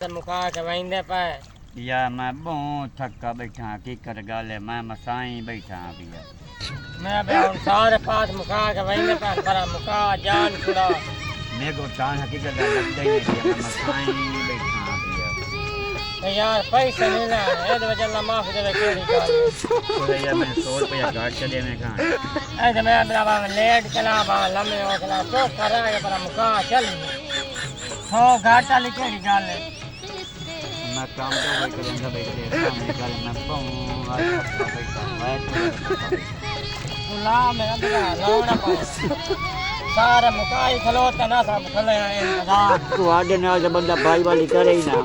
मुका के वहींदे पे या मैं बहुत थका बैठा की कर गल है मैं मसाई बैठा भैया मैं अब सारे पास मुका के वहींदे पे पर मुका जान छुड़ा मेरे को जान हकीकत लगता ही नहीं भैया मैं मसाई बैठा भैया यार पैसे नहीं ना ए वजह अल्लाह माफ दे केड़ी गल तो भैया मैं 100 रुपया घाट चले मैं कहां ऐसे मैं अब लेट चला बा लम्बे हो चला तो कर रहा है पर मुका चल हो घाटा लिखेड़ी गल मैं काम तो वही करूंगा बैठे सामने कल मैं बहुत थका बैठा मैं ला मेरा बेटा लावना पाए सारे मुकाई खलोता ना सब खले इंतजार तू आगे नाल बंदा भाई वाली करे ही ना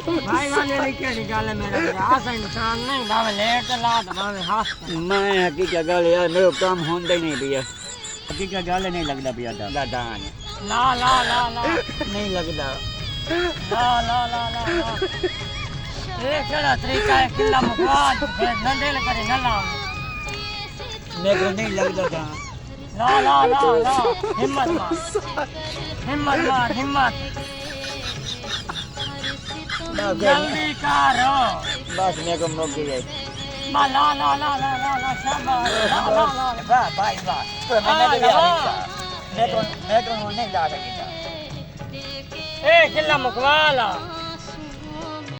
भाई वाले लिखेड़ी गल मेरा आसा इंसान नहीं भावे लेट ला तो भावे हाथ मैं हकीकत गल यार मेरा काम होंदा ही नहीं भैया हकीकत गल नहीं लगदा भैया दादान ला ला ला ला नहीं लगदा ला ला ला ला ला ये केड़ा तरीका है किला मुकवाद फिर नंदेल करे न ला मेरे को नहीं लगदा था ला ला ला ला हिम्मत मार हिम्मत मार हिम्मत जल्दी करो बस मेरे को मौक गई ला ला ला ला ला ला ला शाबाश ला ला ला वाह भाई वाह तो मैं तो नहीं ला सकी ए किला मुकवाला